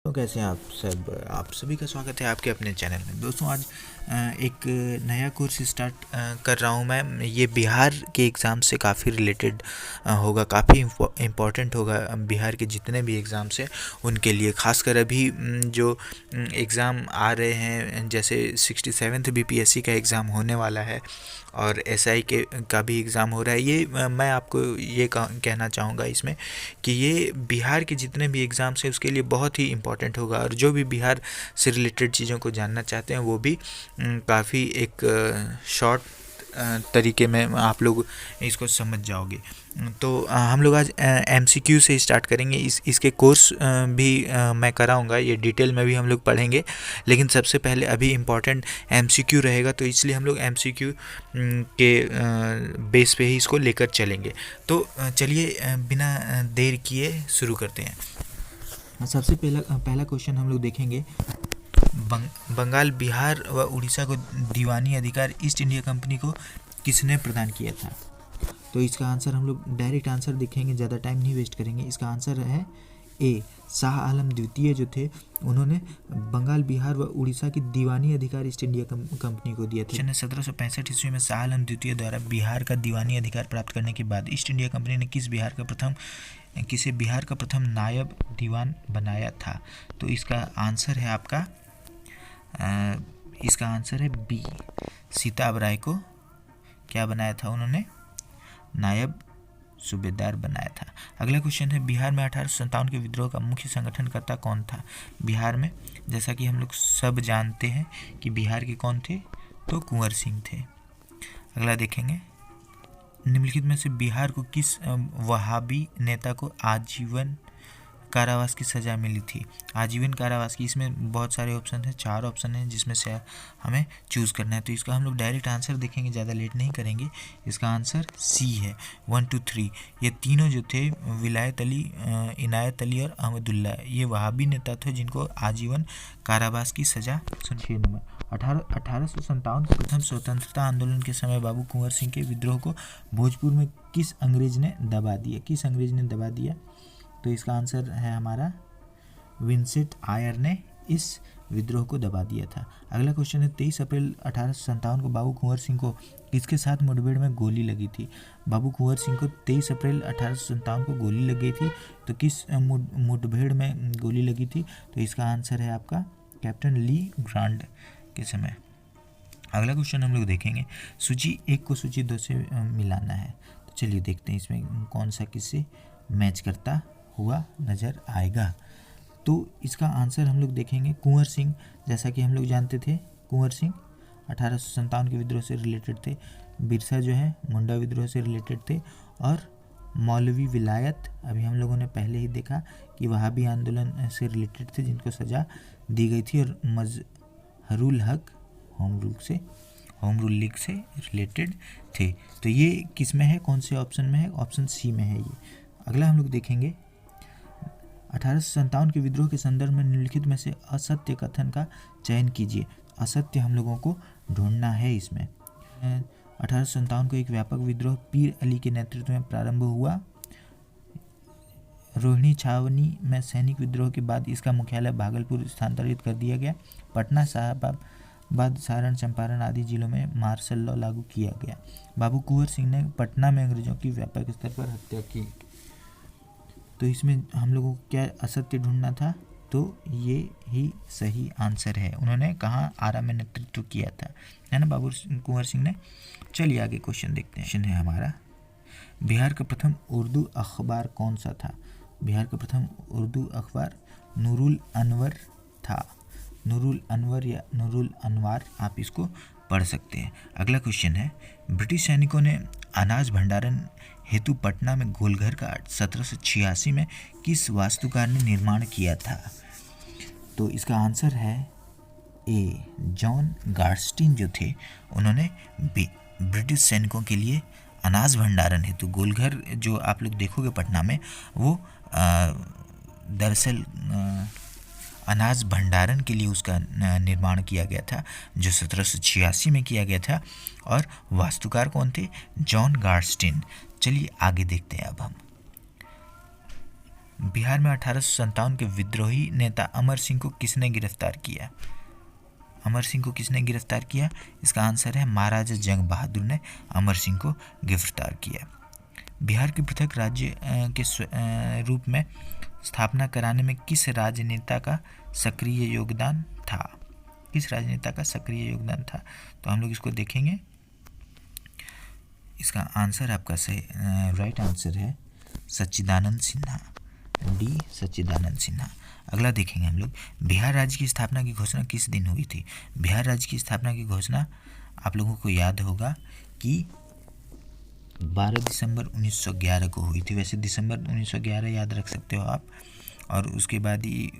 तो कैसे हैं आप सब? आप सभी का स्वागत है आपके अपने चैनल में। दोस्तों आज एक नया कोर्स स्टार्ट कर रहा हूं मैं। ये बिहार के एग्ज़ाम से काफ़ी रिलेटेड होगा, काफ़ी इम्पोर्टेंट होगा। बिहार के जितने भी एग्ज़ाम्स हैं उनके लिए, खासकर अभी जो एग्ज़ाम आ रहे हैं, जैसे 67th बीपीएससी का एग्ज़ाम होने वाला है और एसआई के का भी एग्ज़ाम हो रहा है। ये मैं आपको ये कहना चाहूँगा इसमें कि ये बिहार के जितने भी एग्ज़ाम्स हैं उसके लिए बहुत ही इम्पोर्टेंट होगा, और जो भी बिहार से रिलेटेड चीज़ों को जानना चाहते हैं वो भी काफ़ी एक शॉर्ट तरीके में आप लोग इसको समझ जाओगे। तो हम लोग आज एमसीक्यू से स्टार्ट करेंगे। इसके कोर्स भी मैं कराऊंगा, ये डिटेल में भी हम लोग पढ़ेंगे, लेकिन सबसे पहले अभी इम्पॉर्टेंट एमसीक्यू रहेगा, तो इसलिए हम लोग एमसीक्यू के बेस पे ही इसको लेकर चलेंगे। तो चलिए बिना देर किए शुरू करते हैं। सबसे पहला क्वेश्चन हम लोग देखेंगे। बंगाल, बिहार व उड़ीसा को दीवानी अधिकार ईस्ट इंडिया कंपनी को किसने प्रदान किया था? तो इसका आंसर हम लोग डायरेक्ट आंसर देखेंगे, ज़्यादा टाइम नहीं वेस्ट करेंगे। इसका आंसर है ए, शाह आलम द्वितीय जो थे उन्होंने बंगाल, बिहार व उड़ीसा की दीवानी अधिकार ईस्ट इंडिया कंपनी को दिया था। 1765 ईस्वी में शाह आलम द्वितीय द्वारा बिहार का दीवानी अधिकार प्राप्त करने के बाद ईस्ट इंडिया कंपनी ने किसे बिहार का प्रथम नायब दीवान बनाया था? तो इसका आंसर है आपका इसका आंसर है बी, सीताब राय को क्या बनाया था उन्होंने? नायब सूबेदार बनाया था। अगला क्वेश्चन है, बिहार में 1857 के विद्रोह का मुख्य संगठनकर्ता कौन था? बिहार में जैसा कि हम लोग सब जानते हैं कि बिहार के कौन थे, तो कुंवर सिंह थे। अगला देखेंगे, निम्नलिखित में से बिहार को किस वहाबी नेता को आजीवन कारावास की सज़ा मिली थी? आजीवन कारावास की, इसमें बहुत सारे ऑप्शन हैं, 4 ऑप्शन हैं जिसमें से हमें चूज़ करना है। तो इसका हम लोग डायरेक्ट आंसर देखेंगे, ज़्यादा लेट नहीं करेंगे। इसका आंसर सी है, 1 2 3। ये तीनों जो थे, विलायत अली, इनायत अली और अहमदुल्ला, ये वहाबी नेता थे जिनको आजीवन कारावास की सज़ा सुनिए। नंबर 1857 के प्रथम स्वतंत्रता आंदोलन के समय बाबू कुंवर सिंह के विद्रोह को भोजपुर में किस अंग्रेज ने दबा दिया? तो इसका आंसर है हमारा विंसेंट आयर ने इस विद्रोह को दबा दिया था। अगला क्वेश्चन है, 23 अप्रैल 1857 को बाबू कुंवर सिंह को किसके साथ मुठभेड़ में गोली लगी थी? बाबू कुंवर सिंह को 23 अप्रैल 1857 को गोली लग गई थी, तो किस मुठभेड़ में गोली लगी थी? तो इसका आंसर है आपका कैप्टन ली ग्रांड के समय। अगला क्वेश्चन हम लोग देखेंगे, सूची 1 को सूची 2 से मिलाना है। तो चलिए देखते हैं इसमें कौन सा किससे मैच करता हुआ नज़र आएगा। तो इसका आंसर हम लोग देखेंगे, कुंवर सिंह, जैसा कि हम लोग जानते थे कुंवर सिंह 1857 के विद्रोह से रिलेटेड थे। बिरसा जो है मुंडा विद्रोह से रिलेटेड थे, और मौलवी विलायत अभी हम लोगों ने पहले ही देखा कि वहाबी आंदोलन से रिलेटेड थे जिनको सज़ा दी गई थी, और मजहरुल हक होम रूल लीग से रिलेटेड थे। तो ये किस में है, कौन से ऑप्शन में है? ऑप्शन सी में है ये। अगला हम लोग देखेंगे, 1857 के विद्रोह के संदर्भ में निम्नलिखित में से असत्य कथन का चयन कीजिए। असत्य हम लोगों को ढूंढना है इसमें। 1857 को एक व्यापक विद्रोह पीर अली के नेतृत्व में प्रारंभ हुआ। रोहिणी छावनी में सैनिक विद्रोह के बाद इसका मुख्यालय भागलपुर स्थानांतरित कर दिया गया। पटना, साहबाबाद, सारण, चंपारण आदि जिलों में मार्शल लॉ लागू किया गया। बाबू कुंवर सिंह ने पटना में अंग्रेजों की व्यापक स्तर पर हत्या की। तो इसमें हम लोगों को क्या असत्य ढूंढना था? तो ये ही सही आंसर है। उन्होंने कहाँ? आरा में नेतृत्व किया था, है ना, बाबू कुंवर सिंह ने। चलिए आगे क्वेश्चन देखते हैं। क्वेश्चन है हमारा, बिहार का प्रथम उर्दू अखबार कौन सा था? बिहार का प्रथम उर्दू अखबार नूरुल अनवर था। नूरुल अनवर या नूरुल अनवार, आप इसको पढ़ सकते हैं। अगला क्वेश्चन है, ब्रिटिश सैनिकों ने अनाज भंडारण हेतु पटना में गोलघर का 1786 में किस वास्तुकार ने निर्माण किया था? तो इसका आंसर है ए, जॉन गार्स्टिन जो थे उन्होंने ब्रिटिश सैनिकों के लिए अनाज भंडारण हेतु गोलघर, जो आप लोग देखोगे पटना में, वो दरअसल अनाज भंडारण के लिए उसका निर्माण किया गया था, जो 1786 में किया गया था, और वास्तुकार कौन थे? John Garstin. चलिए आगे देखते हैं अब हम। बिहार में 1857 के विद्रोही नेता अमर सिंह को किसने गिरफ्तार किया? अमर सिंह को किसने गिरफ्तार किया? इसका आंसर है महाराजा जंग बहादुर ने अमर सिंह को गिरफ्तार किया। बिहार के पृथक राज्य के रूप में स्थापना कराने में किस राजनेता का सक्रिय योगदान था? किस राजनेता का सक्रिय योगदान था? तो हम लोग इसको देखेंगे। इसका आंसर आपका सही राइट आंसर है सच्चिदानंद सिन्हा, डी सच्चिदानंद सिन्हा। अगला देखेंगे हम लोग, बिहार राज्य की स्थापना की घोषणा किस दिन हुई थी? बिहार राज्य की स्थापना की घोषणा आप लोगों को याद होगा कि 12 दिसंबर 1911 को हुई थी। वैसे दिसंबर 1911 याद रख सकते हो आप, और उसके बाद ही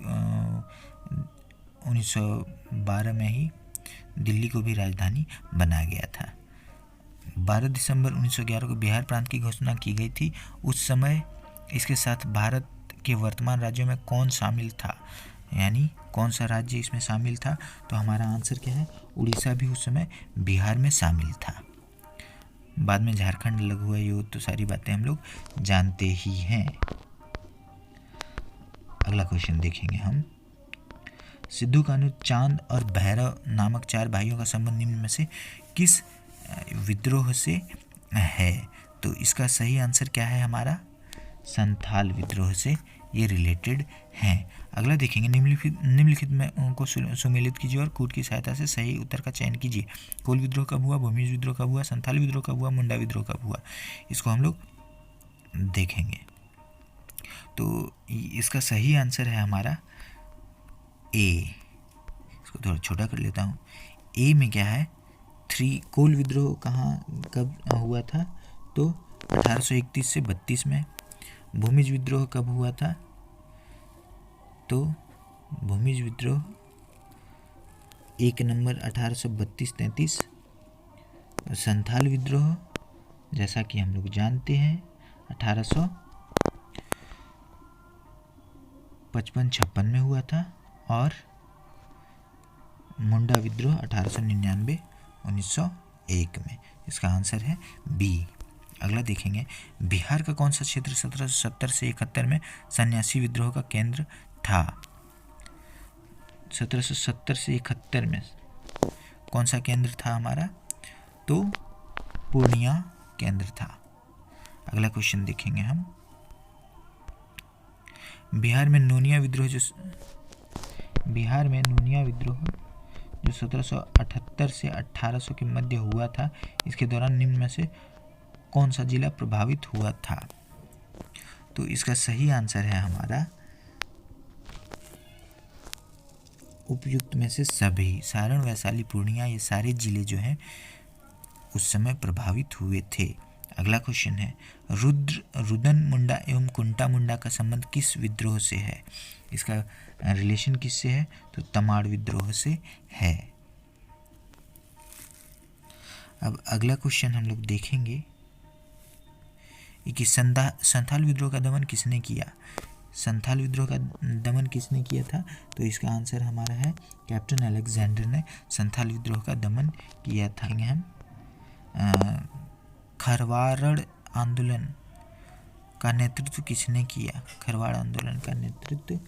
1912 में ही दिल्ली को भी राजधानी बनाया गया था। 12 दिसंबर 1911 को बिहार प्रांत की घोषणा की गई थी। उस समय इसके साथ भारत के वर्तमान राज्यों में कौन शामिल था, यानी कौन सा राज्य इसमें शामिल था? तो हमारा आंसर क्या है? उड़ीसा भी उस समय बिहार में शामिल था। बाद में झारखंड अलग हुआ, ये तो सारी बातें हम लोग जानते ही हैं। अगला क्वेश्चन देखेंगे हम, सिद्धू कान्हू चांद और भैरव नामक 4 भाइयों का संबंध निम्न में से किस विद्रोह से है? तो इसका सही आंसर क्या है हमारा? संथाल विद्रोह से ये रिलेटेड हैं। अगला देखेंगे, निम्नलिखित में को सुमेलित कीजिए और कूट की सहायता से सही उत्तर का चयन कीजिए। कोल विद्रोह कब हुआ, भूमिज विद्रोह कब हुआ, संथाल विद्रोह कब हुआ, मुंडा विद्रोह कब हुआ? इसको हम लोग देखेंगे। तो इसका सही आंसर है हमारा ए। इसको थोड़ा छोटा कर लेता हूँ। ए में क्या है? 3 कोल विद्रोह कब हुआ था? तो 1831 से 32 में। भूमिज विद्रोह कब हुआ था? तो भूमिज विद्रोह 1 नंबर 1832-33। संथाल विद्रोह जैसा कि हम लोग जानते हैं 1855-56 में हुआ था, और मुंडा विद्रोह 1899-1901 में। इसका आंसर है बी। अगला देखेंगे, बिहार का कौन सा क्षेत्र 1770 से 71 में सन्यासी विद्रोह का केंद्र था? 1770 से 71 में कौन सा केंद्र था हमारा? तो पूर्णिया केंद्र था। अगला क्वेश्चन देखेंगे हम, बिहार में नूनिया विद्रोह जो 1778 से 1800 के मध्य हुआ था, इसके दौरान निम्न में से कौन सा जिला प्रभावित हुआ था? तो इसका सही आंसर है हमारा उपयुक्त में से सभी। सारण, वैशाली, पूर्णिया, ये सारे जिले जो हैं उस समय प्रभावित हुए थे। अगला क्वेश्चन है, रुदन मुंडा एवं कुंटा मुंडा का संबंध किस विद्रोह से है? इसका रिलेशन किससे है? तो तमाड़ विद्रोह से है। अब अगला क्वेश्चन हम लोग देखेंगे कि संथाल विद्रोह का दमन किसने किया? संथाल विद्रोह का दमन किसने किया था? तो इसका आंसर हमारा है कैप्टन अलेक्जेंडर ने संथाल विद्रोह का दमन किया था। हम खरवाड़ आंदोलन का नेतृत्व किसने किया? खरवाड़ आंदोलन का नेतृत्व,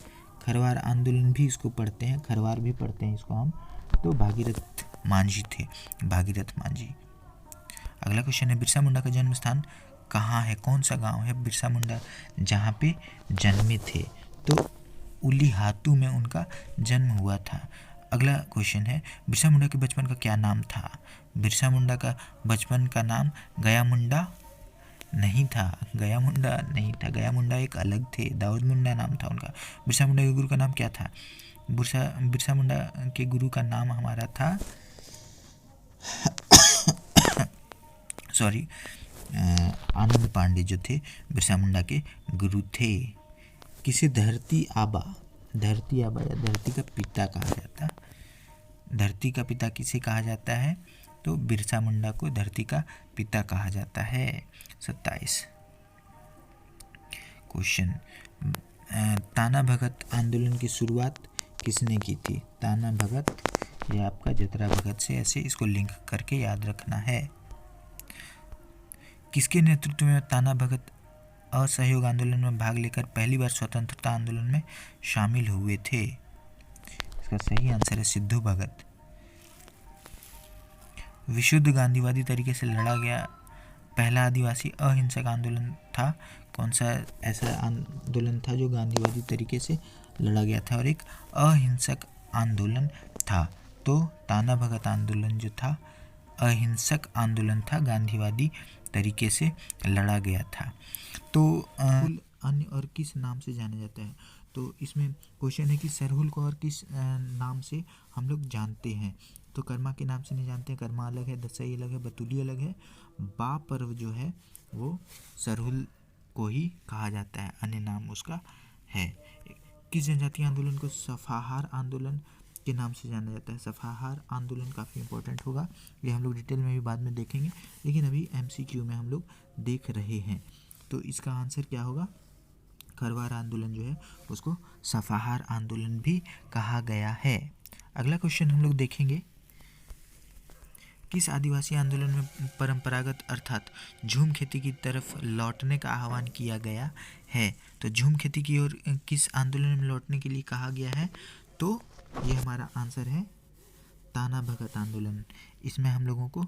खरवाड़ आंदोलन भी इसको पढ़ते हैं, खरवार भी पढ़ते हैं इसको हम, तो भागीरथ मांझी थे, भागीरथ मांझी। अगला क्वेश्चन है, बिरसा मुंडा का जन्म स्थान कहाँ है? कौन सा गांव है बिरसा मुंडा जहाँ पे जन्मे थे? तो उलीहातू में उनका जन्म हुआ था। अगला क्वेश्चन है, बिरसा मुंडा के बचपन का क्या नाम था? बिरसा मुंडा का बचपन का नाम गया मुंडा नहीं था, गया मुंडा नहीं था, गया मुंडा एक अलग थे, दाऊद मुंडा नाम था उनका। बिरसा मुंडा के गुरु का नाम क्या था? बिरसा मुंडा के गुरु का नाम हमारा था सॉरी आनंद पांडे जो थे बिरसा मुंडा के गुरु थे। किसे धरती आबा या धरती का पिता कहा जाता? धरती का पिता किसे कहा जाता है? तो बिरसा मुंडा को धरती का पिता कहा जाता है। 27 क्वेश्चन, ताना भगत आंदोलन की शुरुआत किसने की थी? ताना भगत, ये आपका जतरा भगत से, ऐसे इसको लिंक करके याद रखना है। किसके नेतृत्व में ताना भगत असहयोग आंदोलन में भाग लेकर पहली बार स्वतंत्रता आंदोलन में शामिल हुए थे? इसका सही आंसर है सिद्धू भगत। विशुद्ध गांधीवादी तरीके से लड़ा गया पहला आदिवासी अहिंसक आंदोलन था? कौन सा ऐसा आंदोलन था जो गांधीवादी तरीके से लड़ा गया था और एक अहिंसक आंदोलन था? तो ताना भगत आंदोलन जो था अहिंसक आंदोलन था, गांधीवादी तरीके से लड़ा गया था। तो अन्य और किस नाम से जाना जाता है? तो इसमें क्वेश्चन है कि सरहुल को और किस नाम से हम लोग जानते हैं? तो कर्मा के नाम से नहीं जानते हैं, कर्मा अलग है, दसई अलग है, बतुली अलग है। बा पर्व जो है वो सरहुल को ही कहा जाता है, अन्य नाम उसका है। किस जनजातीय आंदोलन को सफाहार आंदोलन के नाम से जाना जाता है? सफाहार आंदोलन काफ़ी इंपॉर्टेंट होगा, ये हम लोग डिटेल में भी बाद में देखेंगे, लेकिन अभी MCQ में हम लोग देख रहे हैं। तो इसका आंसर क्या होगा? खरवार आंदोलन जो है उसको सफाहार आंदोलन भी कहा गया है। अगला क्वेश्चन हम लोग देखेंगे, किस आदिवासी आंदोलन में परंपरागत अर्थात झूम खेती की तरफ लौटने का आह्वान किया गया है? तो झूम खेती की ओर किस आंदोलन में लौटने के लिए कहा गया है? तो ये हमारा आंसर है ताना भगत आंदोलन। इसमें हम लोगों को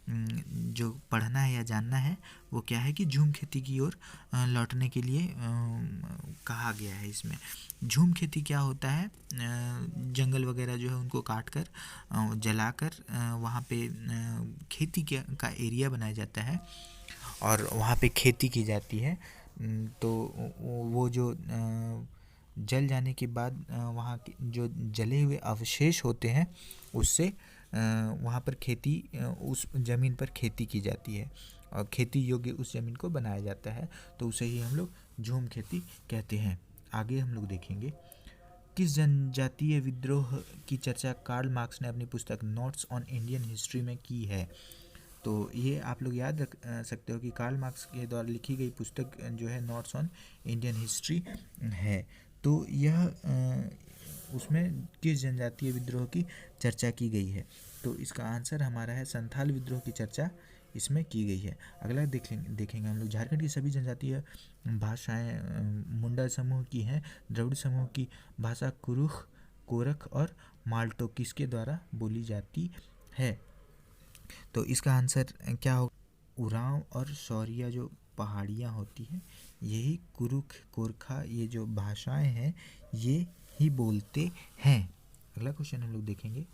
जो पढ़ना है या जानना है वो क्या है कि झूम खेती की ओर लौटने के लिए कहा गया है। इसमें झूम खेती क्या होता है? जंगल वगैरह जो है उनको काट कर जलाकर वहाँ पे खेती का एरिया बनाया जाता है और वहाँ पे खेती की जाती है। तो वो जो जल जाने के बाद वहाँ के जो जले हुए अवशेष होते हैं उससे वहाँ पर खेती उस ज़मीन पर खेती की जाती है और खेती योग्य उस ज़मीन को बनाया जाता है, तो उसे ही हम लोग झूम खेती कहते हैं। आगे हम लोग देखेंगे, किस जनजातीय विद्रोह की चर्चा कार्ल मार्क्स ने अपनी पुस्तक नोट्स ऑन इंडियन हिस्ट्री में की है? तो ये आप लोग याद रख सकते हो कि कार्ल मार्क्स के द्वारा लिखी गई पुस्तक जो है नोट्स ऑन इंडियन हिस्ट्री है। तो यह उसमें किस जनजातीय विद्रोह की चर्चा की गई है? तो इसका आंसर हमारा है संथाल विद्रोह की चर्चा इसमें की गई है। अगला देखेंगे हम लोग, झारखंड की सभी जनजातीय भाषाएं मुंडा समूह की हैं, द्रविड़ समूह की भाषा कुरुख, कोरख और माल्टो किसके द्वारा बोली जाती है? तो इसका आंसर क्या हो? उरांव और शौरिया जो पहाड़ियाँ होती हैं यही कुरुख कोरखा ये जो भाषाएं हैं ये ही बोलते हैं। अगला क्वेश्चन हम लोग देखेंगे,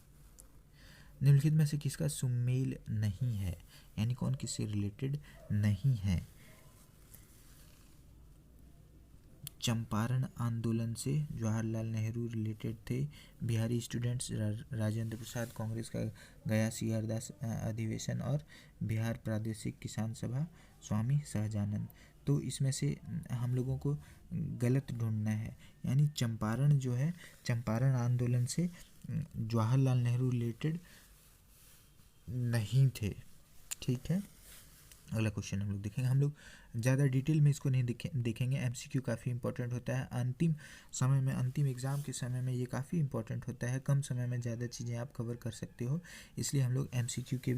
निम्नलिखित में से किसका सुमेल नहीं है, यानी कौन किससे रिलेटेड नहीं है? चंपारण आंदोलन से जवाहरलाल नेहरू रिलेटेड थे, बिहारी स्टूडेंट्स राजेंद्र प्रसाद, कांग्रेस का गया CR दास अधिवेशन और बिहार प्रादेशिक किसान सभा स्वामी सहजानंद। तो इसमें से हम लोगों को गलत ढूंढना है, यानी चंपारण जो है चंपारण आंदोलन से जवाहरलाल नेहरू रिलेटेड नहीं थे। ठीक है, अगला क्वेश्चन हम लोग देखेंगे। हम लोग ज़्यादा डिटेल में इसको नहीं देखेंगे, MCQ काफ़ी इंपॉर्टेंट होता है अंतिम समय में, अंतिम एग्ज़ाम के समय में ये काफ़ी इंपॉर्टेंट होता है। कम समय में ज़्यादा चीज़ें आप कवर कर सकते हो, इसलिए हम लोग MCQ के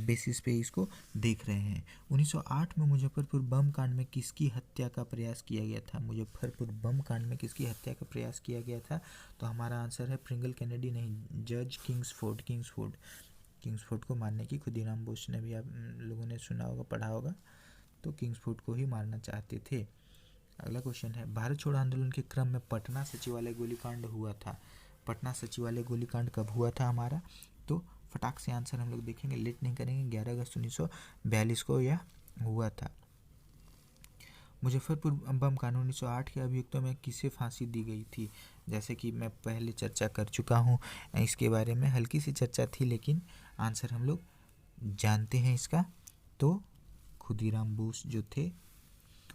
बेसिस पे इसको देख रहे हैं। 1908 में मुजफ्फरपुर बम कांड में किसकी हत्या का प्रयास किया गया था? मुजफ्फरपुर बम कांड में किसकी हत्या का प्रयास किया गया था? तो हमारा आंसर है प्रिंगल कैनेडी नहीं, जज किंग्सफोर्ड को मारने की खुदीराम बोस ने भी आप लोगों ने सुना होगा, पढ़ा होगा, तो किंग्सफोर्ड को ही मारना चाहते थे। अगला क्वेश्चन है, भारत छोड़ो आंदोलन के क्रम में पटना सचिवालय गोलीकांड हुआ था। पटना सचिवालय गोलीकांड कब हुआ था हमारा? तो फटाक से आंसर हम लोग देखेंगे, लेट नहीं करेंगे। 11 अगस्त 1942 को यह हुआ था। मुजफ्फरपुर बम कांड 1908 के अभियुक्तों में किसे फांसी दी गई थी? जैसे कि मैं पहले चर्चा कर चुका हूँ इसके बारे में, हल्की सी चर्चा थी लेकिन आंसर हम लोग जानते हैं इसका। तो खुदीराम बोस जो थे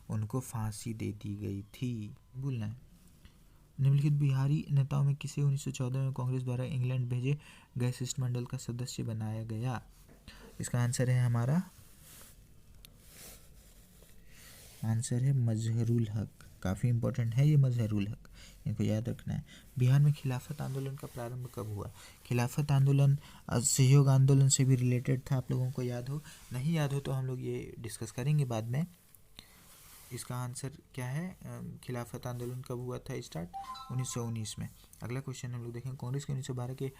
उनको फांसी दे दी गई थी, भूलना है। निम्नलिखित बिहारी नेताओं में किसे 1914 में कांग्रेस द्वारा इंग्लैंड भेजे गए शिष्टमंडल का सदस्य बनाया गया? इसका आंसर है हमारा आंसर है मजहरुल हक। काफ़ी इंपॉर्टेंट है ये मजहरुल हक, इनको याद रखना है। बिहार में खिलाफत आंदोलन का प्रारंभ कब हुआ? खिलाफत आंदोलन असहयोग आंदोलन से भी रिलेटेड था, आप लोगों को याद हो, नहीं याद हो तो हम लोग ये डिस्कस करेंगे बाद में। इसका आंसर क्या है? खिलाफत आंदोलन कब हुआ था स्टार्ट? 1919 में। अगला क्वेश्चन हम लोग देखें, कांग्रेस के 1912 के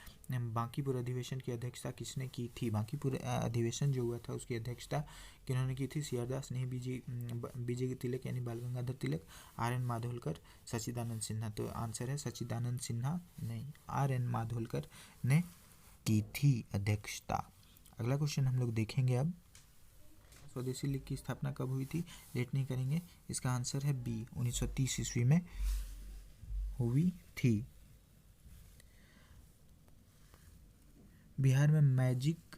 बांकीपुर अधिवेशन की अध्यक्षता किसने की थी? बांकीपुर अधिवेशन जो हुआ था उसकी अध्यक्षता किन्होंने की थी? सीआरदास नहीं, बीजे तिलक यानी बाल गंगाधर तिलक, आर.एन. माधोलकर, सच्चिदानंद सिन्हा। तो आंसर है सच्चिदानंद सिन्हा नहीं, आर.एन. माधोलकर ने की थी अध्यक्षता। अगला क्वेश्चन हम लोग देखेंगे अब, स्वदेशी लीग की स्थापना कब हुई थी? लेट नहीं करेंगे, इसका आंसर है बी, 1930 ईस्वी में हुई थी। बिहार में मैजिक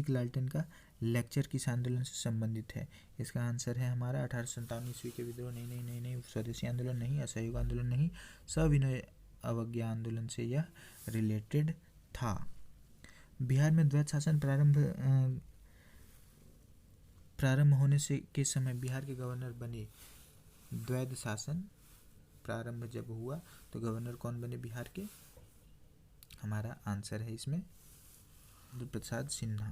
लालटेन का लेक्चर किस आंदोलन से संबंधित है? इसका आंसर है हमारा 1857 ईस्वी के विद्रोह नहीं, स्वदेशी आंदोलन नहीं, असहयोग आंदोलन नहीं, सविनय अवज्ञा आंदोलन से यह रिलेटेड था। बिहार में द्वैध शासन प्रारंभ होने से के समय बिहार के गवर्नर बने, द्वैध शासन प्रारंभ जब हुआ तो गवर्नर कौन बने बिहार के? हमारा आंसर है इसमें प्रसाद सिन्हा।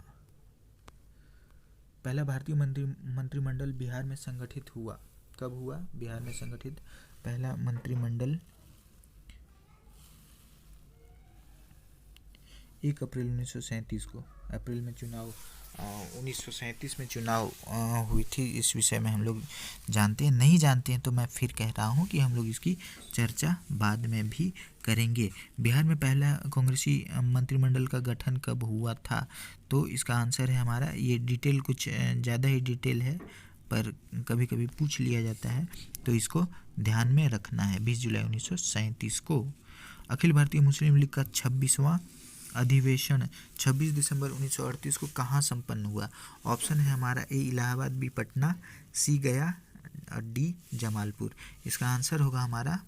पहला भारतीय मंत्रिमंडल बिहार में संगठित हुआ कब हुआ? बिहार में संगठित पहला मंत्रिमंडल 1 अप्रैल 1937 को, अप्रैल में चुनाव 1937 में चुनाव हुई थी। इस विषय में हम लोग जानते हैं, नहीं जानते हैं तो मैं फिर कह रहा हूँ कि हम लोग इसकी चर्चा बाद में भी करेंगे। बिहार में पहला कांग्रेसी मंत्रिमंडल का गठन कब हुआ था? तो इसका आंसर है हमारा, ये डिटेल कुछ ज़्यादा ही डिटेल है पर कभी कभी पूछ लिया जाता है तो इसको ध्यान में रखना है। 20 जुलाई 1937 को। अखिल भारतीय मुस्लिम लीग का 26वां अधिवेशन 26 दिसंबर 1938 को कहाँ संपन्न हुआ? ऑप्शन है हमारा ए इलाहाबाद, बी पटना, सी गया और डी जमालपुर। इसका आंसर होगा हमारा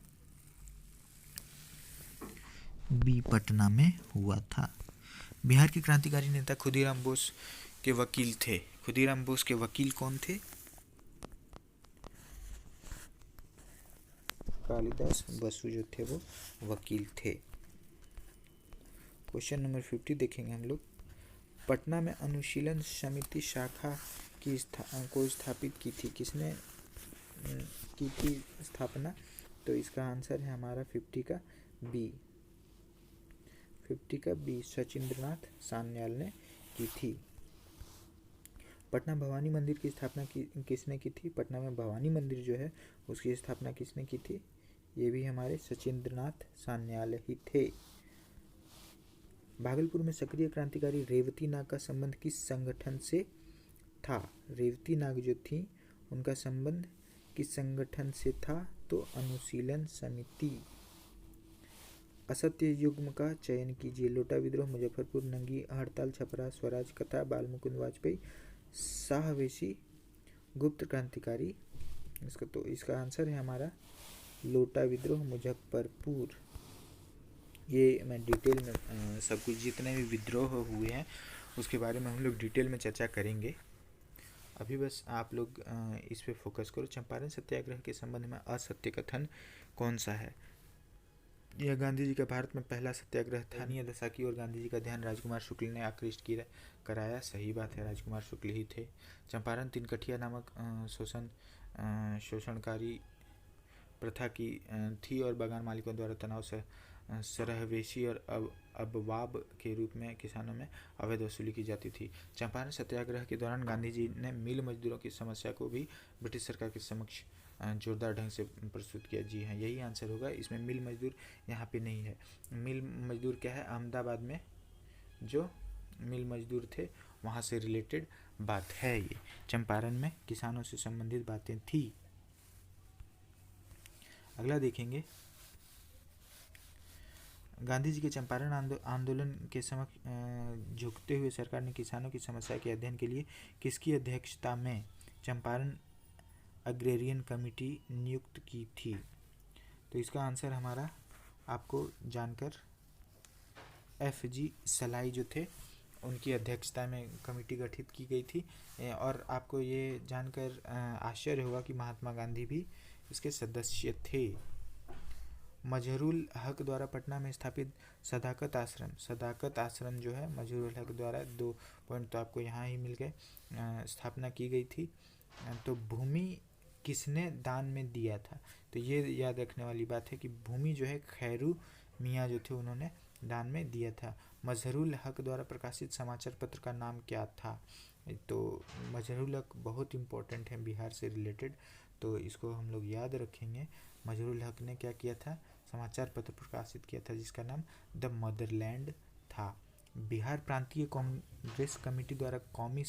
बी पटना में हुआ था। बिहार के क्रांतिकारी नेता खुदीराम बोस के वकील थे। खुदीराम बोस के वकील कौन थे? कालिदास बसु जो थे वो वकील थे। क्वेश्चन नंबर 50 देखेंगे हम लोग। पटना में अनुशीलन समिति शाखा को स्थापित की थी, किसने की थी स्थापना? तो इसका आंसर है हमारा 50 का बी, सचिंद्रनाथ सान्याल ने की थी। पटना भवानी मंदिर की स्थापना किसने की थी? पटना में भवानी मंदिर जो है उसकी स्थापना किसने की थी? ये भी हमारे सचिंद्रनाथ सान्याल ही थे। भागलपुर में सक्रिय क्रांतिकारी रेवती नाग का संबंध किस संगठन से था? रेवती नाग जो थी उनका संबंध किस संगठन से था? तो अनुशीलन समिति। असत्य युग्म का चयन कीजिए। लोटा विद्रोह, मुजफ्फरपुर, नंगी हड़ताल, छपरा स्वराज कथा, बाल मुकुंद वाजपेयी, शाहवेशी, गुप्त क्रांतिकारी। इसका आंसर है हमारा लोटा विद्रोह, मुजफ्फरपुर। ये मैं डिटेल में सब कुछ जितने भी विद्रोह हुए हैं उसके बारे में हम लोग डिटेल में चर्चा करेंगे। अभी बस आप लोग इस पे फोकस करो। चंपारण सत्याग्रह के संबंध में असत्य कथन कौन सा है? यह गांधी जी का भारत में पहला सत्याग्रह था। स्थानीय दशा की ओर गांधी जी का ध्यान राजकुमार शुक्ल ने आकृष्ट कराया। सही बात है, राजकुमार शुक्ल ही थे। चंपारण तिनकठिया नामक शोषणकारी प्रथा की थी और बागान मालिकों द्वारा तनाव से सरहवेशी और अबवाब के रूप में किसानों में अवैध वसूली की जाती थी। चंपारण सत्याग्रह के दौरान गांधी जी ने मिल मजदूरों की समस्या को भी ब्रिटिश सरकार के समक्ष जोरदार ढंग से प्रस्तुत किया। जी हाँ, यही आंसर होगा। इसमें मिल मजदूर यहाँ पे नहीं है। मिल मजदूर क्या है? अहमदाबाद में जो मिल मजदूर थे वहाँ से रिलेटेड बात है। ये चंपारण में किसानों से संबंधित बातें थी। अगला देखेंगे, गांधी जी के चंपारण आंदोलन के समक्ष झुकते हुए सरकार ने किसानों की समस्या के अध्ययन के लिए किसकी अध्यक्षता में चंपारण अग्रेरियन कमेटी नियुक्त की थी? तो इसका आंसर हमारा आपको जानकर एफ.जी. सलाई जो थे उनकी अध्यक्षता में कमेटी गठित की गई थी। और आपको ये जानकर आश्चर्य होगा कि महात्मा गांधी भी इसके सदस्य थे। मजहरूल हक द्वारा पटना में स्थापित सदाकत आश्रम जो है मजहरूल हक द्वारा 2 पॉइंट तो आपको यहाँ ही मिल गए, स्थापना की गई थी। तो भूमि किसने दान में दिया था? तो ये याद रखने वाली बात है कि भूमि जो है खैरू मियाँ जो थे उन्होंने दान में दिया था। मजहरुल हक द्वारा प्रकाशित समाचार पत्र का नाम क्या था? तो मजहरुल हक बहुत इम्पोर्टेंट है बिहार से रिलेटेड, तो इसको हम लोग याद रखेंगे। मजहरुल हक ने क्या किया था? समाचार पत्र प्रकाशित किया था जिसका नाम द मदरलैंड था। बिहार प्रांतीय कांग्रेस कमेटी द्वारा कौमी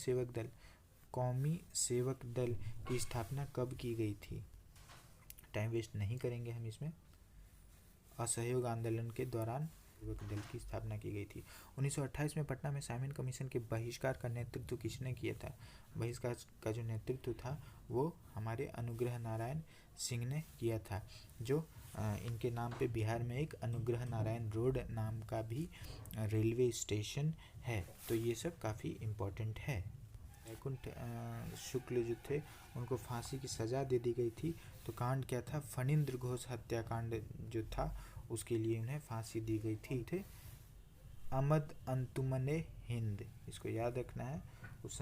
सेवक दल की स्थापना कब की गई थी? टाइम वेस्ट नहीं करेंगे हम इसमें। असहयोग आंदोलन के दौरान सेवक दल की स्थापना की गई थी। 1928 में पटना में साइमन कमीशन के बहिष्कार का नेतृत्व किसने किया था? बहिष्कार का जो नेतृत्व था वो हमारे अनुग्रह नारायण सिंह ने किया था, जो इनके नाम पे बिहार में एक अनुग्रह नारायण रोड नाम का भी रेलवे स्टेशन है। तो ये सब काफ़ी इम्पोर्टेंट है। वैकुंठ शुक्ल जो थे उनको फांसी की सज़ा दे दी गई थी। तो कांड क्या था? फणींद्र घोष हत्याकांड जो था उसके लिए उन्हें फांसी दी गई थी। थे अमद अंतुमने हिंद, इसको याद रखना है। उस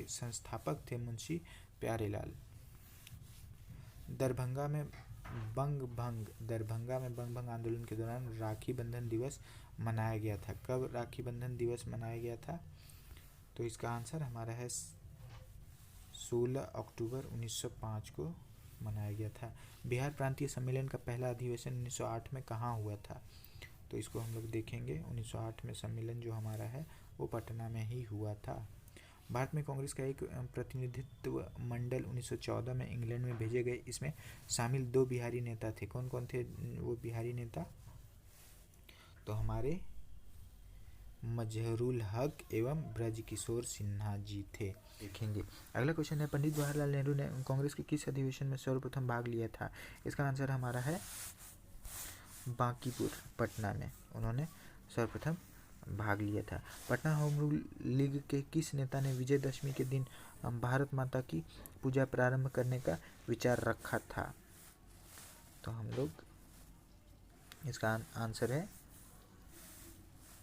संस्थापक थे मुंशी प्यारेलाल। दरभंगा में बंग भंग आंदोलन के दौरान राखी बंधन दिवस मनाया गया था। कब राखी बंधन दिवस मनाया गया था? तो इसका आंसर हमारा है 16 अक्टूबर 1905 को मनाया गया था। बिहार प्रांतीय सम्मेलन का पहला अधिवेशन 1908 में कहाँ हुआ था? तो इसको हम लोग देखेंगे। 1908 में सम्मेलन जो हमारा है वो पटना में ही हुआ था। भारत में कांग्रेस का एक प्रतिनिधित्व मंडल 1914 में इंग्लैंड में भेजे गए। इसमें शामिल 2 बिहारी नेता थे। कौन कौन थे वो बिहारी नेता? तो हमारे मजहरुल हक एवं ब्रजकिशोर सिन्हा जी थे। देखेंगे अगला क्वेश्चन है, पंडित जवाहरलाल नेहरू ने कांग्रेस के किस अधिवेशन में सर्वप्रथम भाग लिया था? इसका आंसर हमारा है बांकीपुर पटना में उन्होंने सर्वप्रथम भाग लिया था। पटना होम रूल लीग के किस नेता ने विजयदशमी के दिन भारत माता की पूजा प्रारंभ करने का विचार रखा था? तो हम लोग इसका आंसर है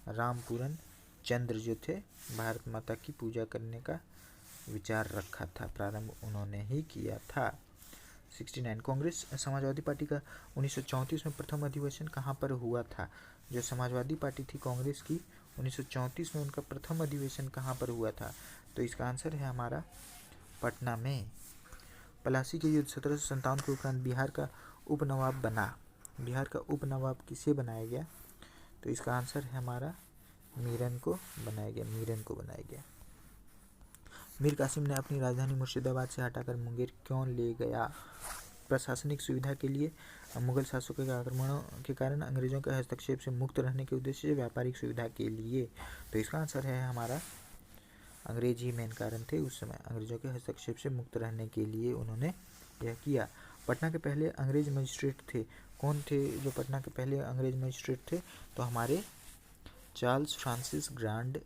रामपूरन चंद्र जो थे, भारत माता की पूजा करने का विचार रखा था, प्रारंभ उन्होंने ही किया था। 69 कांग्रेस समाजवादी पार्टी का 1934 में प्रथम अधिवेशन कहाँ पर हुआ था? जो समाजवादी पार्टी थी कांग्रेस की 1934 में उनका प्रथम अधिवेशन कहाँ पर हुआ था? तो इसका आंसर है हमारा पटना में। पलासी के युद्ध 1757 के उपरांत बिहार का उपनवाब बना। बिहार का उपनवाब किसे बनाया गया? तो इसका आंसर है हमारा मीरन को बनाया गया। मीर कासिम ने अपनी राजधानी मुर्शिदाबाद से हटाकर मुंगेर क्यों ले गया? प्रशासनिक सुविधा के लिए, मुगल शासकों के आक्रमणों के कारण अंग्रेजों के हस्तक्षेप से मुक्त रहने के उद्देश्य से, व्यापारिक सुविधा के लिए? तो इसका आंसर है हमारा अंग्रेज ही मेन कारण थे उस समय। अंग्रेजों के हस्तक्षेप से मुक्त रहने के लिए उन्होंने यह किया। पटना के पहले अंग्रेज मजिस्ट्रेट थे। कौन थे जो पटना के पहले अंग्रेज मजिस्ट्रेट थे? तो हमारे चार्ल्स फ्रांसिस ग्रांड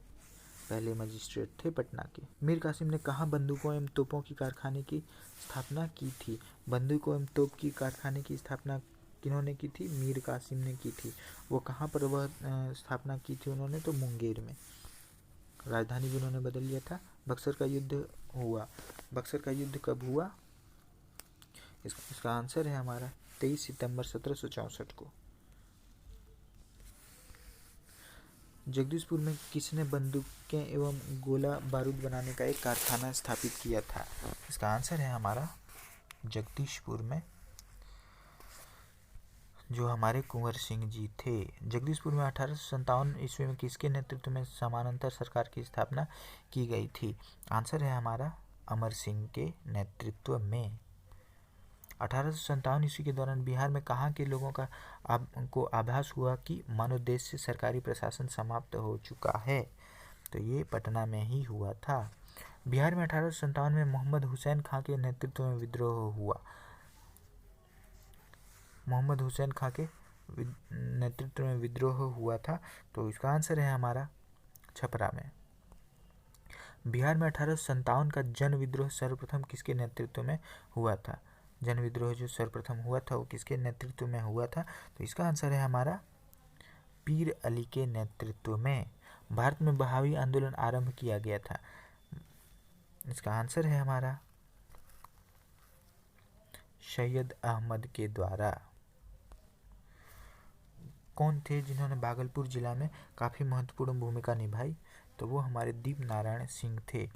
पहले मजिस्ट्रेट थे पटना के। मीर कासिम ने कहाँ बंदूकों एवं तोपों की कारखाने की स्थापना की थी? बंदूकों एवं तोप की कारखाने की स्थापना किन्होंने की थी? मीर कासिम ने की थी। वो कहाँ पर वह स्थापना की थी उन्होंने? तो मुंगेर में। राजधानी भी उन्होंने बदल लिया था। बक्सर का युद्ध हुआ। बक्सर का युद्ध कब हुआ? इसका आंसर है हमारा 23 सितंबर 1764 को। जगदीशपुर में किसने बंदूकें एवं गोला बारूद बनाने का एक कारखाना स्थापित किया था? इसका आंसर है हमारा जगदीशपुर में जो हमारे कुंवर सिंह जी थे। जगदीशपुर में 1857 ईस्वी में किसके नेतृत्व में समानांतर सरकार की स्थापना की गई थी? आंसर है हमारा अमर सिंह के नेतृत्व में। 1857 ईस्वी के दौरान बिहार में कहाँ के लोगों को आभास हुआ कि मानव देश से सरकारी प्रशासन समाप्त हो चुका है? तो ये पटना में ही हुआ था। बिहार में 1857 में मोहम्मद हुसैन खां के नेतृत्व में विद्रोह हुआ। मोहम्मद हुसैन खां के नेतृत्व में विद्रोह हुआ था। तो इसका आंसर है हमारा छपरा में। बिहार में 1857 का जन विद्रोह सर्वप्रथम किसके नेतृत्व में हुआ था? जन विद्रोह जो सर्वप्रथम हुआ था वो किसके नेतृत्व में हुआ था? तो इसका आंसर है हमारा पीर अली के नेतृत्व में। भारत में बहावी आंदोलन आरंभ किया गया था। इसका आंसर है हमारा सैयद अहमद के द्वारा। कौन थे जिन्होंने भागलपुर जिला में काफ़ी महत्वपूर्ण भूमिका निभाई? तो वो हमारे दीप नारायण सिंह थे।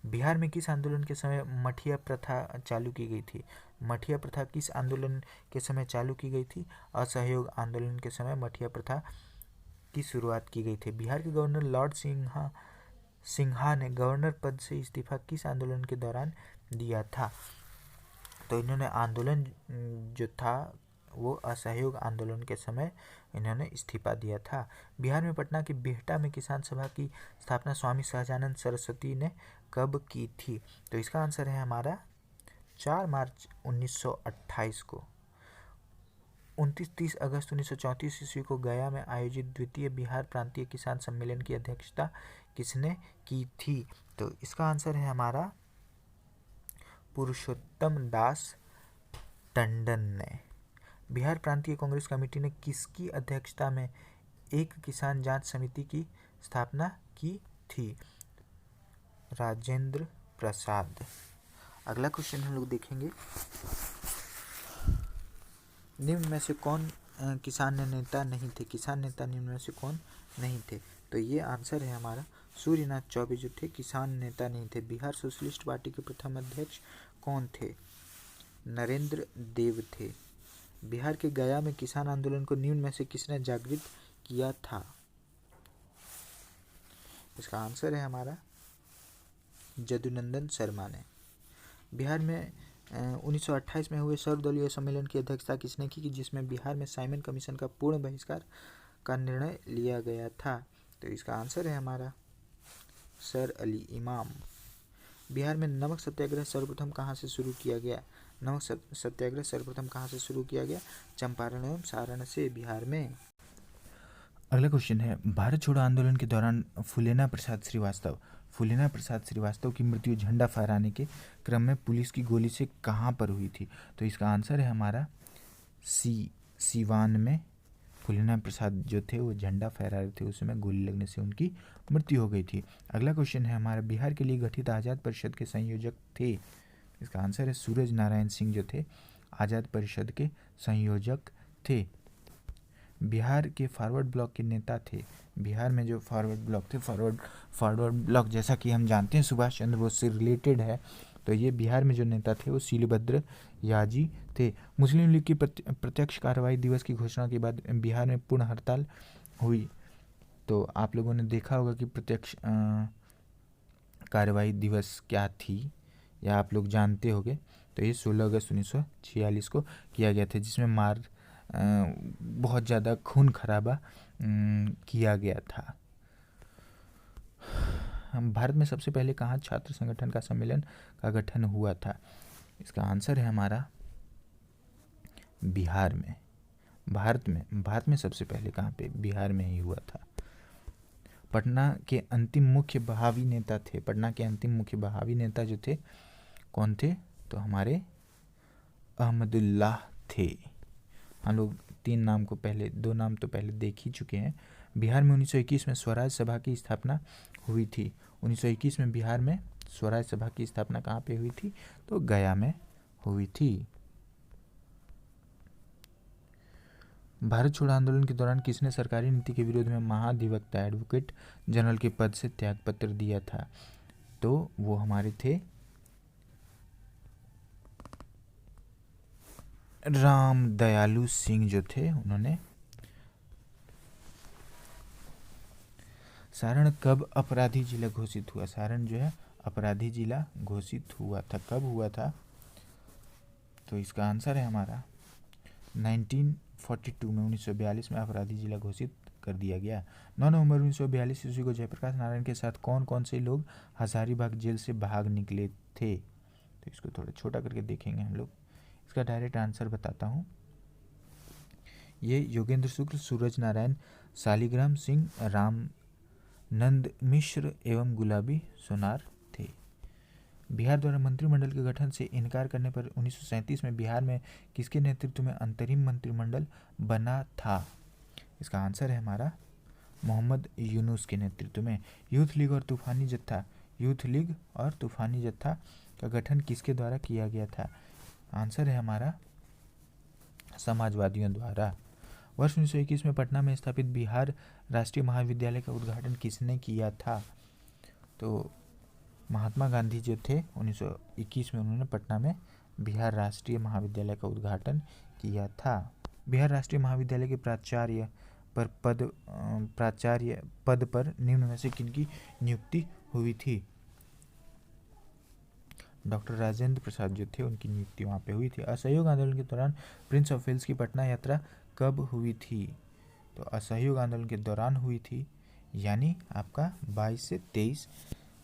बिहार में किस आंदोलन के समय मठिया प्रथा चालू की गई थी? मठिया प्रथा किस आंदोलन के समय चालू की गई थी? असहयोग आंदोलन के समय मठिया प्रथा की शुरुआत की गई थी। बिहार के गवर्नर लॉर्ड सिंहा ने गवर्नर पद से इस्तीफा किस आंदोलन के दौरान दिया था? तो इन्होंने आंदोलन जो था वो असहयोग आंदोलन के समय इन्होंने इस्तीफा दिया था। बिहार में पटना के बिहटा में किसान सभा की स्थापना स्वामी सहजानंद सरस्वती ने कब की थी? तो इसका आंसर है हमारा 4 मार्च 1928 को। 29-30 अगस्त 1934 ईस्वी को गया में आयोजित द्वितीय बिहार प्रांतीय किसान सम्मेलन की अध्यक्षता किसने की थी? तो इसका आंसर है हमारा पुरुषोत्तम दास टंडन ने। बिहार प्रांतीय कांग्रेस कमेटी ने किसकी अध्यक्षता में एक किसान जांच समिति की स्थापना की थी? राजेंद्र प्रसाद। अगला क्वेश्चन हम लोग देखेंगे, निम्न में से कौन किसान नेता नहीं थे? किसान नेता निम्न में से कौन नहीं थे? तो ये आंसर है हमारा सूर्यनाथ चौबे जो थे किसान नेता नहीं थे। बिहार सोशलिस्ट पार्टी के प्रथम अध्यक्ष कौन थे? नरेंद्र देव थे। बिहार के गया में किसान आंदोलन को निम्न में से किसने जागृत किया था? इसका आंसर है हमारा जदुनंदन शर्मा ने। बिहार में 1928 में हुए सर्वदलीय सम्मेलन की अध्यक्षता किसने की जिसमें बिहार में साइमन कमीशन का पूर्ण बहिष्कार का निर्णय लिया गया था? तो इसका आंसर है हमारा सर अली इमाम। बिहार में नमक सत्याग्रह सर्वप्रथम कहाँ से शुरू किया गया? नमक सत्याग्रह सर्वप्रथम कहाँ से शुरू किया गया? चंपारण एवं सारण से बिहार में। अगला क्वेश्चन है, भारत छोड़ो आंदोलन के दौरान फूलेना प्रसाद श्रीवास्तव की मृत्यु झंडा फहराने के क्रम में पुलिस की गोली से कहाँ पर हुई थी? तो इसका आंसर है हमारा सीवान में। फूलेना प्रसाद जो थे वो झंडा फहरा रहे थे, उस समय गोली लगने से उनकी मृत्यु हो गई थी। अगला क्वेश्चन है हमारा, बिहार के लिए गठित आज़ाद परिषद के संयोजक थे? इसका आंसर है सूरज नारायण सिंह जो थे आज़ाद परिषद के संयोजक थे। बिहार के फॉरवर्ड ब्लॉक के नेता थे? बिहार में जो फॉरवर्ड ब्लॉक थे, फॉरवर्ड ब्लॉक जैसा कि हम जानते हैं सुभाष चंद्र बोस से रिलेटेड है, तो ये बिहार में जो नेता थे वो शीलभद्र याजी थे। मुस्लिम लीग की प्रत्यक्ष कार्रवाई दिवस की घोषणा के बाद बिहार में पूर्ण हड़ताल हुई, तो आप लोगों ने देखा होगा कि प्रत्यक्ष कार्रवाई दिवस क्या थी या आप लोग जानते होंगे। तो ये 16 अगस्त 1946 को किया गया था, जिसमें बहुत ज़्यादा खून खराबा किया गया था। भारत में सबसे पहले कहाँ छात्र संगठन का सम्मेलन का गठन हुआ था? इसका आंसर है हमारा बिहार में। भारत में सबसे पहले कहाँ पे? बिहार में ही हुआ था। पटना के अंतिम मुख्य बहावी नेता थे? पटना के अंतिम मुख्य बहावी नेता जो थे कौन थे? तो हमारे अहमदुल्लाह थे। हम लोग दो नाम तो पहले देख ही चुके हैं। बिहार में 1921 में स्वराज सभा की स्थापना हुई थी। 1921 में बिहार में स्वराज सभा की स्थापना कहाँ पे हुई थी? तो गया में हुई थी। भारत छोड़ो आंदोलन के दौरान किसने सरकारी नीति के विरोध में महाधिवक्ता एडवोकेट जनरल के पद से त्यागपत्र दिया था? तो वो हमारे थे राम दयालु सिंह जो थे, उन्होंने। सारण कब अपराधी जिला घोषित हुआ? सारण जो है अपराधी जिला घोषित हुआ था। कब हुआ था? तो इसका आंसर है हमारा 1942 में, 1942 में अपराधी जिला घोषित कर दिया गया। 9 नवंबर 1942 ईस्वी को जयप्रकाश नारायण के साथ कौन कौन से लोग हजारीबाग जेल से भाग निकले थे? तो इसको थोड़ा छोटा करके देखेंगे हम लोग। इसका डायरेक्ट आंसर बताता हूँ। ये योगेंद्र शुक्ल, सूरज नारायण, शालिग्राम सिंह, रामनंद मिश्र एवं गुलाबी सोनार थे। बिहार द्वारा मंत्रिमंडल के गठन से इनकार करने पर 1937 में बिहार में किसके नेतृत्व में अंतरिम मंत्रिमंडल बना था? इसका आंसर है हमारा मोहम्मद यूनुस के नेतृत्व में। यूथ लीग और तूफानी जत्था का गठन किसके द्वारा किया गया था? आंसर है हमारा समाजवादियों द्वारा। वर्ष 1921 में पटना में स्थापित बिहार राष्ट्रीय महाविद्यालय का उद्घाटन किसने किया था? तो महात्मा गांधी जो थे 1921 में उन्होंने पटना में बिहार राष्ट्रीय महाविद्यालय का उद्घाटन किया था। बिहार राष्ट्रीय महाविद्यालय के प्राचार्य पद पर निम्न में से किनकी नियुक्ति हुई थी? डॉक्टर राजेंद्र प्रसाद जो थे उनकी नियुक्ति वहाँ पे हुई थी। असहयोग आंदोलन के दौरान प्रिंस ऑफ वेल्स की पटना यात्रा कब हुई थी? तो असहयोग आंदोलन के दौरान हुई थी, यानी आपका 22 से 23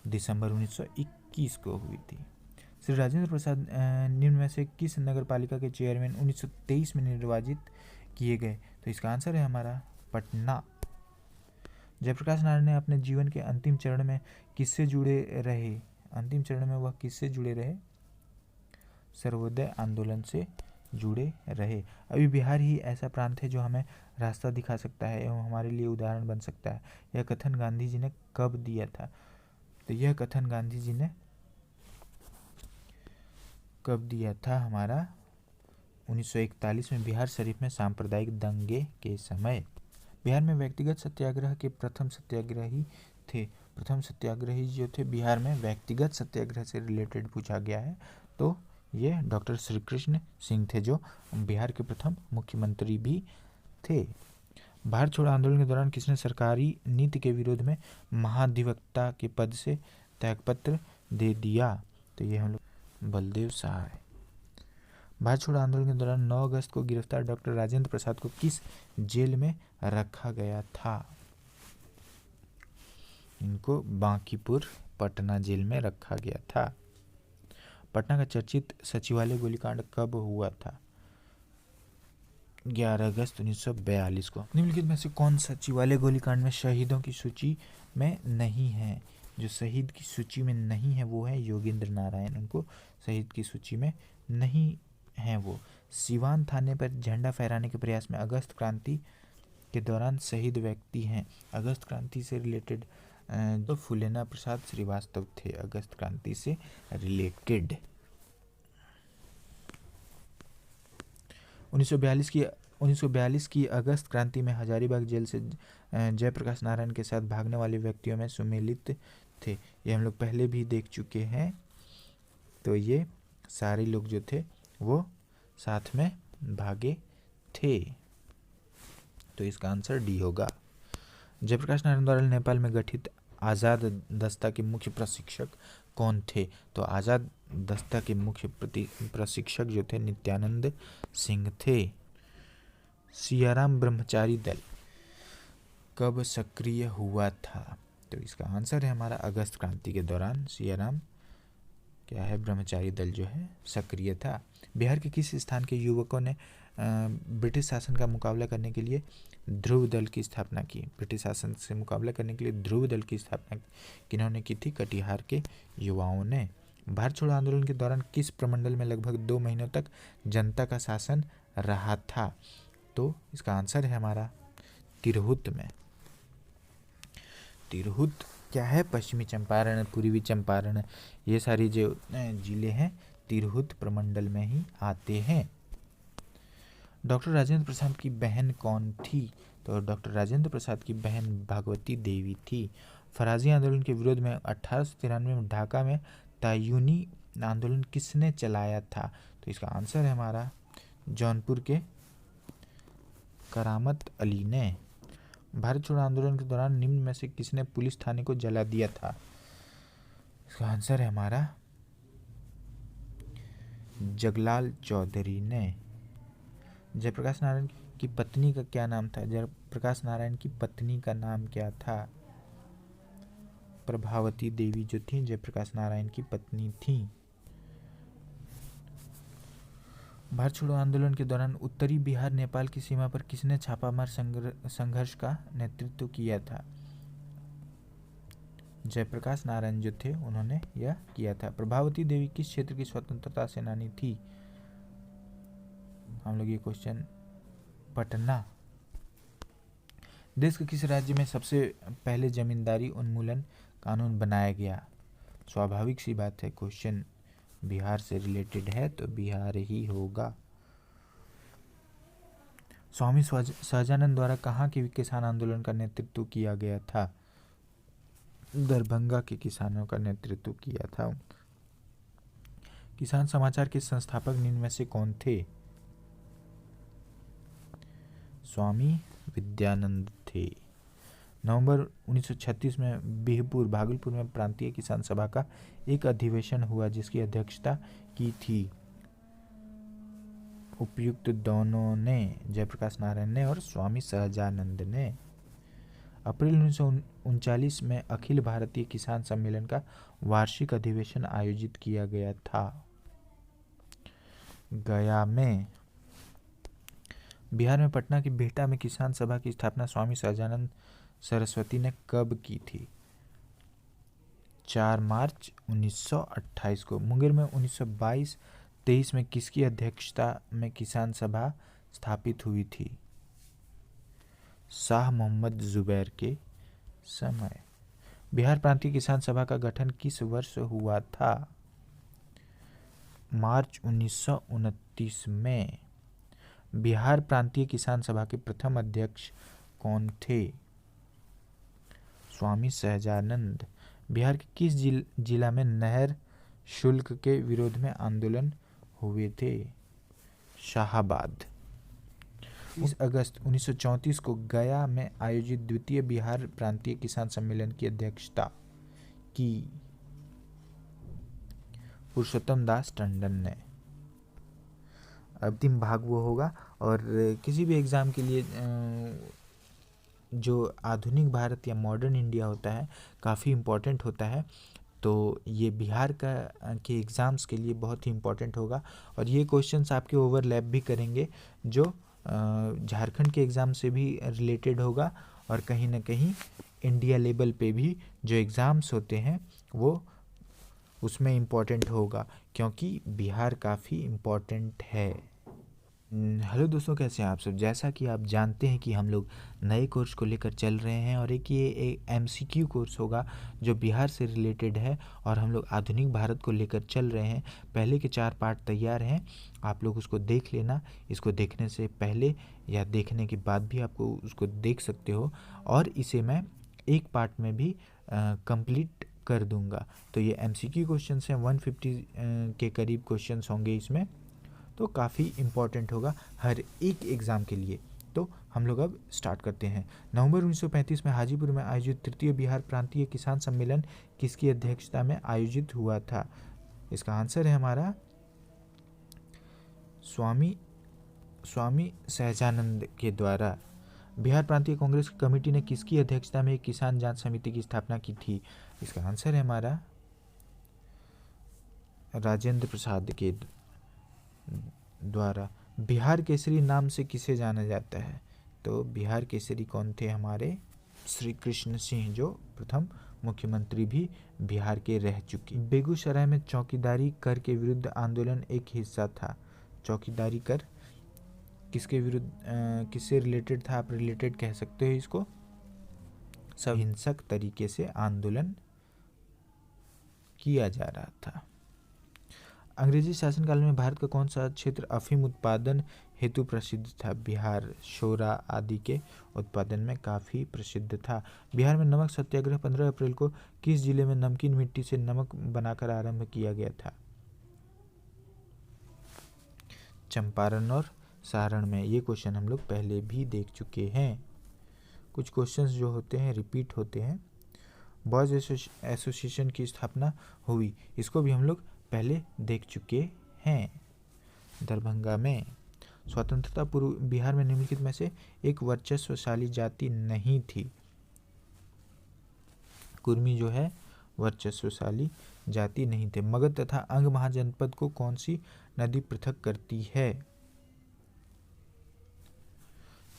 दिसंबर 1921 को हुई थी। श्री राजेंद्र प्रसाद निम्न में से किस नगर पालिका के चेयरमैन 1923 में निर्वाचित किए गए? तो इसका आंसर है हमारा पटना। जयप्रकाश नारायण ने अपने जीवन के अंतिम चरण में किससे जुड़े रहे? अंतिम चरण में वह किससे जुड़े रहे? सर्वोदय आंदोलन से जुड़े रहे। अभी बिहार ही ऐसा प्रांत है जो हमें रास्ता दिखा सकता है एवं हमारे लिए उदाहरण बन सकता है। यह कथन गांधी जी ने कब दिया था? तो यह कथन गांधी जी ने कब दिया था? हमारा 1941 में बिहार शरीफ में सांप्रदायिक दंगे के समय। बिहार में व्यक्तिगत सत्याग्रह के प्रथम सत्याग्रही थे। प्रथम सत्याग्रही जो थे बिहार में व्यक्तिगत सत्याग्रह से रिलेटेड पूछा गया है, तो ये डॉक्टर श्री कृष्ण सिंह थे जो बिहार के प्रथम मुख्यमंत्री भी थे। भारत छोड़ो आंदोलन के दौरान किसने सरकारी नीति के विरोध में महाधिवक्ता के पद से त्यागपत्र दे दिया? तो ये हम लोग बलदेव सहाय। भारत छोड़ो आंदोलन के दौरान 9 अगस्त को गिरफ्तार डॉक्टर राजेंद्र प्रसाद को किस जेल में रखा गया था? इनको बांकीपुर पटना जेल में रखा गया था। पटना का चर्चित सचिवालय गोलीकांड कब हुआ था? 11 अगस्त 1942 को। निम्नलिखित में से कौन सचिवालय गोलीकांड में शहीदों की सूची में नहीं है? जो शहीद की सूची में नहीं है वो है योगेंद्र नारायण, उनको शहीद की सूची में नहीं है वो। सिवान थाने पर झंडा फहराने के प्रयास में अगस्त क्रांति के दौरान शहीद व्यक्ति हैं। अगस्त क्रांति से रिलेटेड तो फूलेना प्रसाद श्रीवास्तव थे, अगस्त क्रांति से रिलेटेड। 1942 की अगस्त क्रांति में हजारीबाग जेल से जयप्रकाश नारायण के साथ भागने वाले व्यक्तियों में सुमेलित थे। ये हम लोग पहले भी देख चुके हैं। तो ये सारे लोग जो थे वो साथ में भागे थे। तो इसका आंसर डी होगा। जयप्रकाश नारायण द्वारा नेपाल में गठित आज़ाद दस्ता के मुख्य प्रशिक्षक कौन थे? तो आज़ाद दस्ता के मुख्य प्रशिक्षक जो थे नित्यानंद सिंह थे। सियाराम ब्रह्मचारी दल कब सक्रिय हुआ था? तो इसका आंसर है हमारा अगस्त क्रांति के दौरान सियाराम क्या है ब्रह्मचारी दल जो है सक्रिय था। बिहार के किस स्थान के युवकों ने ब्रिटिश शासन का मुकाबला करने के लिए ध्रुव दल की स्थापना की? ब्रिटिश शासन से मुकाबला करने के लिए ध्रुव दल की स्थापना किन्होंने की थी? कटिहार के युवाओं ने। भारत छोड़ो आंदोलन के दौरान किस प्रमंडल में लगभग 2 महीनों तक जनता का शासन रहा था? तो इसका आंसर है हमारा तिरहुत में। तिरहुत क्या है? पश्चिमी चंपारण, पूर्वी चंपारण, ये सारी जो जिले हैं तिरहुत प्रमंडल में ही आते हैं। डॉक्टर राजेंद्र प्रसाद की बहन कौन थी? तो डॉक्टर राजेंद्र प्रसाद की बहन भगवती देवी थी। फराजी आंदोलन के विरोध में 1893 में ढाका में तायूनी आंदोलन किसने चलाया था? तो इसका आंसर है हमारा जौनपुर के करामत अली ने। भारत छोड़ो आंदोलन के दौरान निम्न में से किसने पुलिस थाने को जला दिया था? इसका आंसर है हमारा जगलाल चौधरी ने। जयप्रकाश नारायण की पत्नी का क्या नाम था? जयप्रकाश नारायण की पत्नी का नाम क्या था? प्रभावती देवी जो थी जयप्रकाश नारायण की पत्नी थी। भारत छोड़ो आंदोलन के दौरान उत्तरी बिहार नेपाल की सीमा पर किसने छापामार संघर्ष का नेतृत्व किया था? जयप्रकाश नारायण जो थे उन्होंने यह किया था। प्रभावती देवी किस क्षेत्र की स्वतंत्रता सेनानी थी? हम लोग ये क्वेश्चन पटना। देश के किस राज्य में सबसे पहले जमींदारी उन्मूलन कानून बनाया गया? स्वाभाविक सी बात है, क्वेश्चन बिहार से रिलेटेड है तो बिहार ही होगा। स्वामी सहजानंद द्वारा कहाँ के किसान आंदोलन का नेतृत्व किया गया था? दरभंगा के किसानों का नेतृत्व किया था। किसान समाचार के संस्थापक निम्न में से कौन थे? स्वामी विद्यानंद थे। नवंबर 1936 में बिहपुर भागलपुर में प्रांतीय किसान सभा का एक अधिवेशन हुआ जिसकी अध्यक्षता की थी उपयुक्त दोनों ने, जयप्रकाश नारायण ने और स्वामी सहजानंद ने। अप्रैल 1939 में अखिल भारतीय किसान सम्मेलन का वार्षिक अधिवेशन आयोजित किया गया था गया में। बिहार में पटना की बिहटा में किसान सभा की स्थापना स्वामी सहजानंद सरस्वती ने कब की थी? 4 मार्च 1928 को। मुंगेर में 1922-23 में किसकी अध्यक्षता में किसान सभा स्थापित हुई थी? शाह मोहम्मद जुबैर के समय। बिहार प्रांतीय किसान सभा का गठन किस वर्ष हुआ था? मार्च 1929 में। बिहार प्रांतीय किसान सभा के प्रथम अध्यक्ष कौन थे? स्वामी सहजानंद। बिहार के किस जिला में नहर शुल्क के विरोध में आंदोलन हुए थे? शाहाबाद। 30 अगस्त 1934 को गया में आयोजित द्वितीय बिहार प्रांतीय किसान सम्मेलन की अध्यक्षता की पुरुषोत्तम दास टंडन ने। अंतिम भाग वो होगा। और किसी भी एग्ज़ाम के लिए जो आधुनिक भारत या मॉडर्न इंडिया होता है काफ़ी इम्पोर्टेंट होता है, तो ये बिहार के एग्ज़ाम्स के लिए बहुत ही इम्पोर्टेंट होगा। और ये क्वेश्चंस आपके ओवरलैप भी करेंगे जो झारखंड के एग्ज़ाम से भी रिलेटेड होगा और कहीं ना कहीं इंडिया लेवल पे भी जो एग्ज़ाम्स होते हैं वो उसमें इम्पोर्टेंट होगा, क्योंकि बिहार काफ़ी इम्पोर्टेंट है। हेलो दोस्तों, कैसे हैं आप सब? जैसा कि आप जानते हैं कि हम लोग नए कोर्स को लेकर चल रहे हैं और एक ये MCQ कोर्स होगा जो बिहार से रिलेटेड है और हम लोग आधुनिक भारत को लेकर चल रहे हैं। पहले के 4 पार्ट तैयार हैं, आप लोग उसको देख लेना। इसको देखने से पहले या देखने के बाद भी आपको उसको देख सकते हो और इसे मैं एक पार्ट में भी कंप्लीट कर दूंगा। तो ये MCQ क्वेश्चन हैं, 150 के करीब क्वेश्चन होंगे इसमें, तो काफ़ी इम्पॉर्टेंट होगा हर एक एग्ज़ाम के लिए। तो हम लोग अब स्टार्ट करते हैं। नवंबर 1935 में हाजीपुर में आयोजित तृतीय बिहार प्रांतीय किसान सम्मेलन किसकी अध्यक्षता में आयोजित हुआ था? इसका आंसर है हमारा स्वामी सहजानंद के द्वारा। बिहार प्रांतीय कांग्रेस कमेटी ने किसकी अध्यक्षता में एक किसान जांच समिति की स्थापना की थी? इसका आंसर है हमारा राजेंद्र प्रसाद के द्वारा। बिहार केसरी नाम से किसे जाना जाता है? तो बिहार केसरी कौन थे? हमारे श्री कृष्ण सिंह, जो प्रथम मुख्यमंत्री भी बिहार के रह चुके। बेगूसराय में चौकीदारी कर के विरुद्ध आंदोलन एक हिस्सा था। चौकीदारी कर किसके विरुद्ध किससे रिलेटेड था? आप रिलेटेड कह सकते हो इसको। सब हिंसक तरीके से आंदोलन किया जा रहा था। अंग्रेजी शासनकाल में भारत का कौन सा क्षेत्र अफीम उत्पादन हेतु प्रसिद्ध था? बिहार शोरा आदि के उत्पादन में काफ़ी प्रसिद्ध था। बिहार में नमक सत्याग्रह 15 अप्रैल को किस जिले में नमकीन मिट्टी से नमक बनाकर आरंभ किया गया था? चंपारण और सारण में। ये क्वेश्चन हम लोग पहले भी देख चुके हैं। कुछ क्वेश्चंस जो होते हैं रिपीट होते हैं। बॉयज एसोसिएशन की स्थापना हुई, इसको भी हम लोग पहले देख चुके हैं। दरभंगा में। स्वतंत्रता पूर्व बिहार में निम्नलिखित में से एक वर्चस्वशाली जाति नहीं थी। कुर्मी जो है वर्चस्वशाली जाति नहीं थे। मगध तथा अंग महाजनपद को कौन सी नदी पृथक करती है?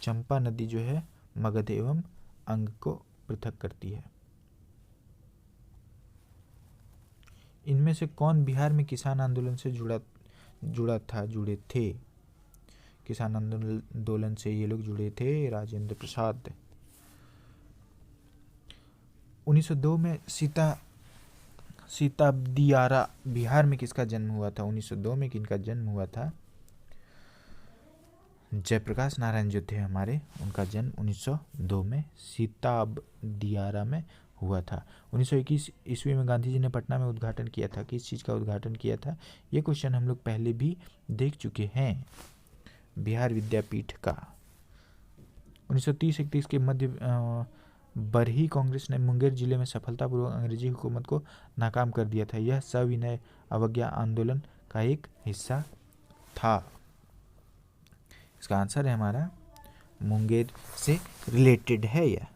चंपा नदी जो है मगध एवं अंग को पृथक करती है। इनमें से कौन बिहार में किसान आंदोलन से जुड़े थे? किसान आंदोलन से ये लोग जुड़े थे राजेंद्र प्रसाद। 1902 में सीता सीता दियारा बिहार में किसका जन्म हुआ था? 1902 में किनका जन्म हुआ था? जयप्रकाश नारायण जो थे हमारे, उनका जन्म 1902 में सीताब दियारा में हुआ था। 1921 ईस्वी में गांधी जी ने पटना में उद्घाटन किया था। किस चीज़ का उद्घाटन किया था? ये क्वेश्चन हम लोग पहले भी देख चुके हैं, बिहार विद्यापीठ का। 1930-31 के मध्य बरही कांग्रेस ने मुंगेर जिले में सफलतापूर्वक अंग्रेजी हुकूमत को नाकाम कर दिया था। यह सविनय अवज्ञा आंदोलन का एक हिस्सा था। इसका आंसर है हमारा मुंगेर से रिलेटेड है यह।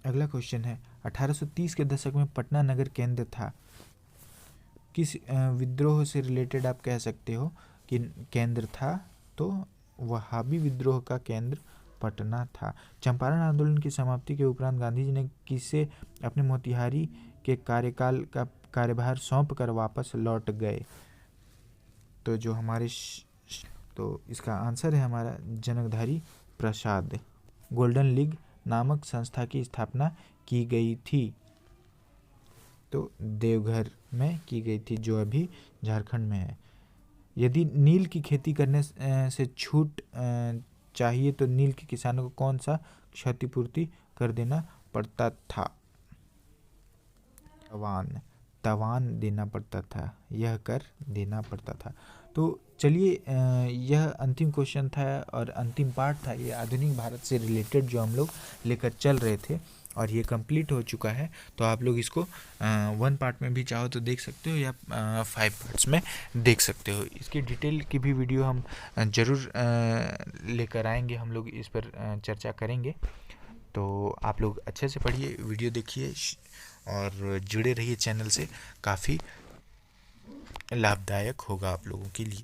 अगला क्वेश्चन है 1830 के दशक में पटना नगर केंद्र था। किस विद्रोह से रिलेटेड आप कह सकते हो कि केंद्र था? तो वहाबी विद्रोह का केंद्र पटना था। चंपारण आंदोलन की समाप्ति के उपरांत गांधी जी ने किसे अपने मोतिहारी के कार्यकाल का कार्यभार सौंप कर वापस लौट गए? तो जो हमारे तो इसका आंसर है हमारा जनकधारी प्रसाद। गोल्डन लीग नामक संस्था की स्थापना की गई थी, तो देवघर में की गई थी, जो अभी झारखंड में है। यदि नील की खेती करने से छूट चाहिए तो नील के किसानों को कौन सा क्षतिपूर्ति कर देना पड़ता था? तवान देना पड़ता था, यह कर देना पड़ता था। तो चलिए, यह अंतिम क्वेश्चन था और अंतिम पार्ट था ये आधुनिक भारत से रिलेटेड जो हम लोग लेकर चल रहे थे, और ये कंप्लीट हो चुका है। तो आप लोग इसको 1 पार्ट में भी चाहो तो देख सकते हो या 5 पार्ट्स में देख सकते हो। इसकी डिटेल की भी वीडियो हम ज़रूर लेकर आएंगे, हम लोग इस पर चर्चा करेंगे। तो आप लोग अच्छे से पढ़िए, वीडियो देखिए और जुड़े रहिए चैनल से, काफ़ी लाभदायक होगा आप लोगों के लिए।